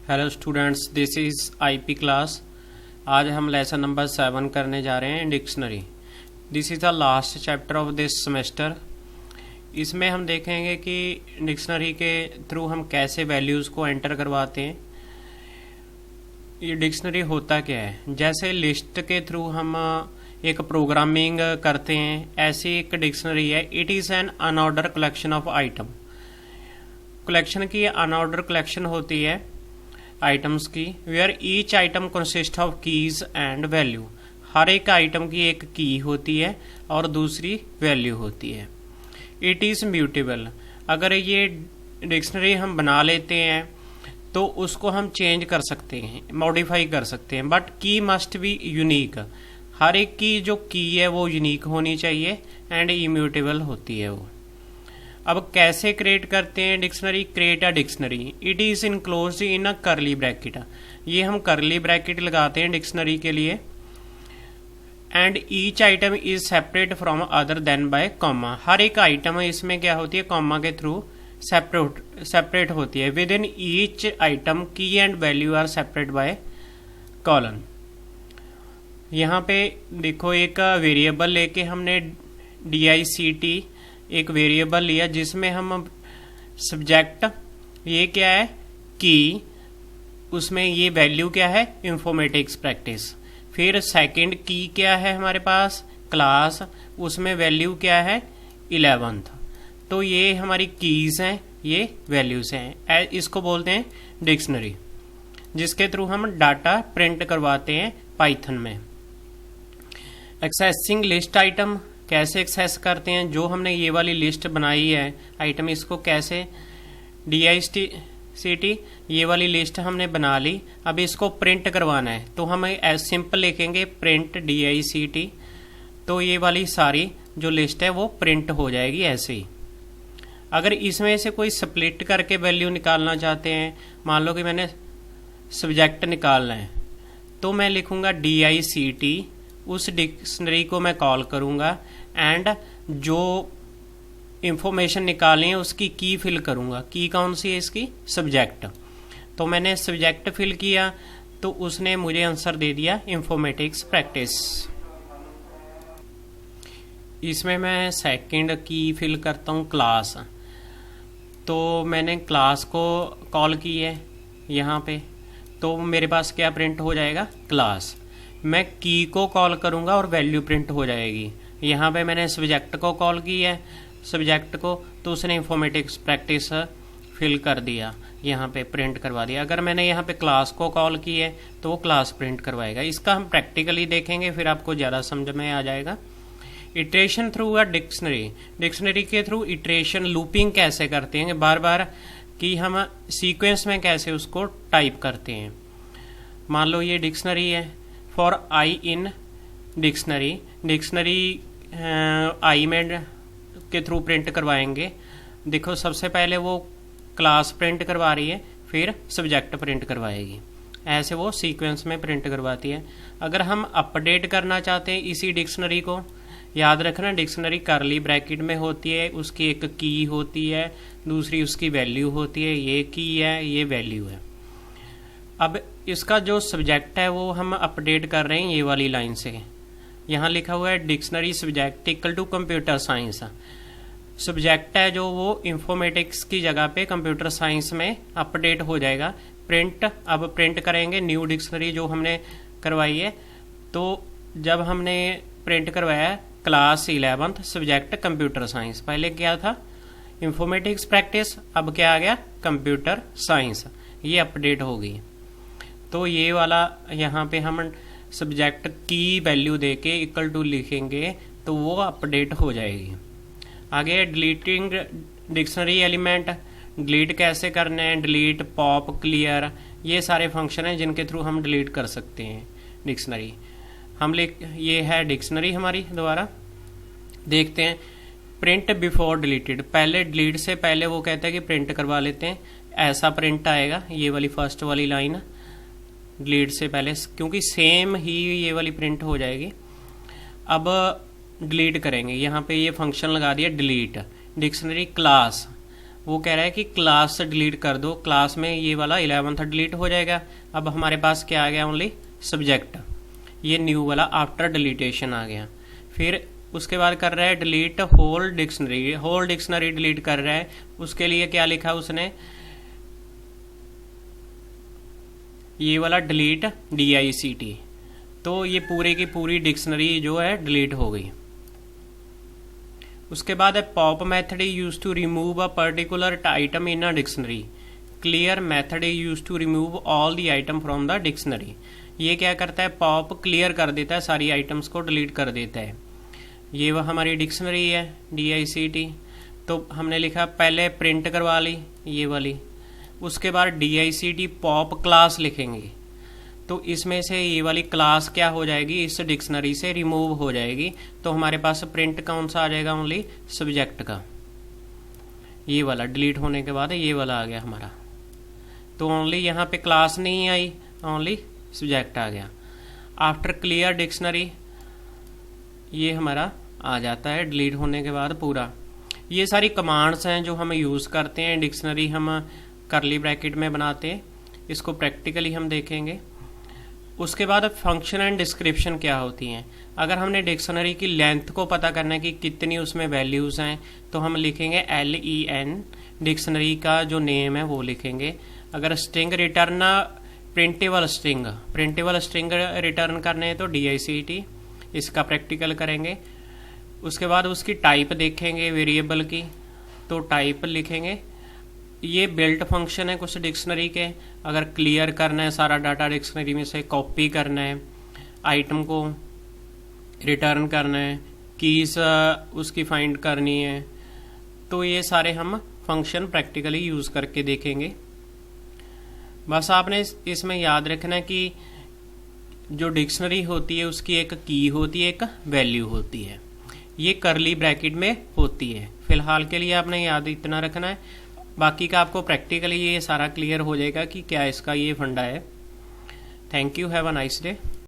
Hello students, this is IP class. आज हम lesson number 7 करने जा रहे हैं, dictionary. This is the last chapter of this semester. इसमें हम देखेंगे कि डिक्शनरी के थ्रू हम कैसे वैल्यूज़ को एंटर करवाते हैं। ये डिक्शनरी होता क्या है, जैसे लिस्ट के थ्रू हम एक प्रोग्रामिंग करते हैं, ऐसी एक डिक्शनरी है। It is an unorder collection of item. Collection की अनऑर्डर कलेक्शन होती है आइटम्स की, where each item consist of keys and value. हर एक आइटम की एक की होती है और दूसरी वैल्यू होती है। It is mutable. अगर ये डिक्शनरी हम बना लेते हैं तो उसको हम चेंज कर सकते हैं, मॉडिफाई कर सकते हैं, बट की मस्ट बी यूनिक। हर एक की जो की है वो यूनिक होनी चाहिए एंड इम्यूटेबल होती है वो। अब कैसे क्रिएट करते हैं dictionary? Create a dictionary, it is enclosed इन अ करली ब्रैकेट। ये हम करली ब्रैकेट लगाते हैं डिक्शनरी के लिए। And each item is separate from other then by comma. हर एक आइटम इसमें क्या होती है, कॉमा के थ्रू सेपरेट होती है। Within each item key and value are separate by colon. यहाँ पे देखो, एक वेरिएबल लेके हमने DICT एक वेरिएबल लिया जिसमें हम सब्जेक्ट, ये क्या है की, उसमें ये वैल्यू क्या है इंफॉर्मेटिक्स प्रैक्टिस। फिर सेकंड की क्या है हमारे पास क्लास, उसमें वैल्यू क्या है 11th। तो ये हमारी कीज हैं, ये वैल्यूज हैं। इसको बोलते हैं डिक्शनरी, जिसके थ्रू हम डाटा प्रिंट करवाते हैं पाइथन में। एक्सेसिंग लिस्ट आइटम, कैसे एक्सेस करते हैं? जो हमने ये वाली लिस्ट बनाई है आइटम, इसको कैसे DICT ये वाली लिस्ट हमने बना ली। अब इसको प्रिंट करवाना है तो हम एज सिंपल लिखेंगे प्रिंट DICT। तो ये वाली सारी जो लिस्ट है वो प्रिंट हो जाएगी ऐसे ही। अगर इसमें से कोई स्प्लिट करके वैल्यू निकालना चाहते हैं, मान लो कि मैंने सब्जेक्ट निकालना है, तो मैं लिखूंगा DICT, उस डिक्शनरी को मैं कॉल करूंगा एंड जो इंफॉर्मेशन निकाली है उसकी की फिल करूंगा। की कौन सी है इसकी? सब्जेक्ट। तो मैंने सब्जेक्ट फिल किया तो उसने मुझे आंसर दे दिया इंफॉर्मेटिक्स प्रैक्टिस। इसमें मैं सेकंड की फिल करता हूँ क्लास। तो मैंने क्लास को कॉल की है यहाँ पे, तो मेरे पास क्या प्रिंट हो जाएगा? क्लास। मैं की को कॉल करूंगा और वैल्यू प्रिंट हो जाएगी। यहाँ पे मैंने सब्जेक्ट को कॉल की है, सब्जेक्ट को, तो उसने इंफॉर्मेटिक्स प्रैक्टिस फिल कर दिया, यहाँ पे प्रिंट करवा दिया। अगर मैंने यहाँ पे क्लास को कॉल की है तो वो क्लास प्रिंट करवाएगा। इसका हम प्रैक्टिकली देखेंगे, फिर आपको ज़्यादा समझ में आ जाएगा। Iteration through a dictionary, dictionary के थ्रू इटरेशन लूपिंग कैसे करते हैं, बार बार कि हम सीक्वेंस में कैसे उसको टाइप करते हैं। मान लो ये डिक्शनरी है, for I in dictionary, dictionary I में के थ्रू प्रिंट करवाएंगे। देखो, सबसे पहले वो क्लास प्रिंट करवा रही है, फिर सब्जेक्ट प्रिंट करवाएगी, ऐसे वो सीक्वेंस में प्रिंट करवाती है। अगर हम अपडेट करना चाहते हैं इसी डिक्शनरी को, याद रखना डिक्शनरी करली ब्रैकेट में होती है, उसकी एक की होती है, दूसरी उसकी वैल्यू होती है। ये की है, ये वैल्यू है। अब इसका जो सब्जेक्ट है वो हम अपडेट कर रहे हैं ये वाली लाइन से। यहाँ लिखा हुआ है dictionary subject equal to computer science. Subject है जो वो इंफॉर्मेटिक्स की जगह पे कंप्यूटर साइंस में अपडेट हो जाएगा। प्रिंट, अब प्रिंट करेंगे न्यू डिक्शनरी जो हमने करवाई है। तो जब हमने प्रिंट करवाया class 11th subject computer science, पहले क्या था इंफॉर्मेटिक्स प्रैक्टिस, अब क्या आ गया कंप्यूटर साइंस, ये अपडेट हो गई। तो ये वाला यहाँ पे हम सब्जेक्ट की वैल्यू देके इक्वल टू लिखेंगे तो वो अपडेट हो जाएगी। आगे डिलीटिंग डिक्शनरी एलिमेंट, डिलीट कैसे करने हैं? डिलीट, पॉप, क्लियर, ये सारे फंक्शन हैं जिनके थ्रू हम डिलीट कर सकते हैं डिक्शनरी। ये है डिक्शनरी हमारी, दोबारा देखते हैं। प्रिंट बिफोर डिलीटेड, पहले डिलीट से पहले वो कहता है कि प्रिंट करवा लेते हैं, ऐसा प्रिंट आएगा। ये वाली फर्स्ट वाली लाइन डिलीट से पहले, क्योंकि सेम ही ये वाली प्रिंट हो जाएगी। अब डिलीट करेंगे, यहाँ पे ये फंक्शन लगा दिया डिलीट डिक्शनरी क्लास। वो कह रहा है कि क्लास से डिलीट कर दो, क्लास में ये वाला 11th डिलीट हो जाएगा। अब हमारे पास क्या आ गया, ओनली सब्जेक्ट, ये न्यू वाला आफ्टर डिलीटेशन आ गया। फिर उसके बाद कर रहा है delete whole dictionary, whole dictionary delete कर रहा है। उसके लिए क्या लिखा उसने, ये वाला डिलीट DICT, तो ये पूरे की पूरी डिक्शनरी जो है डिलीट हो गई। उसके बाद है pop method is use to remove a particular item in a dictionary, clear method is use to remove all the item from the dictionary. ये क्या करता है, पॉप क्लियर कर देता है, सारी आइटम्स को डिलीट कर देता है। ये वह हमारी डिक्शनरी है DICT, तो हमने लिखा पहले प्रिंट करवा ली ये वाली, उसके बाद DICT पॉप क्लास लिखेंगे, तो इसमें से ये वाली क्लास क्या हो जाएगी, इस डिक्शनरी से रिमूव हो जाएगी। तो हमारे पास प्रिंट कौन सा आ जाएगा, ओनली सब्जेक्ट का, ये वाला डिलीट होने के बाद ये वाला आ गया हमारा। तो ओनली यहाँ पे क्लास नहीं आई, ओनली सब्जेक्ट आ गया। आफ्टर क्लियर डिक्शनरी ये हमारा आ जाता है डिलीट होने के बाद पूरा। ये सारी कमांड्स हैं जो हम यूज़ करते हैं, डिक्शनरी हम करली ब्रैकेट में बनाते हैं, इसको प्रैक्टिकली हम देखेंगे। उसके बाद फंक्शन एंड डिस्क्रिप्शन क्या होती हैं। अगर हमने डिक्शनरी की लेंथ को पता करना है कि कितनी उसमें वैल्यूज़ हैं, तो हम लिखेंगे LEN, डिक्शनरी का जो नेम है वो लिखेंगे। अगर string return printable string return करने हैं तो DICT, इसका प्रैक्टिकल करेंगे। उसके बाद उसकी टाइप देखेंगे वेरिएबल की, तो टाइप लिखेंगे। ये बिल्ट फंक्शन है कुछ डिक्शनरी के, अगर क्लियर करना है सारा डाटा डिक्शनरी में से, कॉपी करना है, आइटम को रिटर्न करना है, कीज उसकी फाइंड करनी है, तो ये सारे हम फंक्शन प्रैक्टिकली यूज़ करके देखेंगे। बस आपने इसमें याद रखना है कि जो डिक्शनरी होती है उसकी एक की होती है, एक वैल्यू होती है, ये करली ब्रैकेट में होती है। फिलहाल के लिए आपने याद इतना रखना है, बाकी का आपको प्रैक्टिकली ये सारा क्लियर हो जाएगा कि क्या इसका ये फंडा है। Thank you, have a nice day.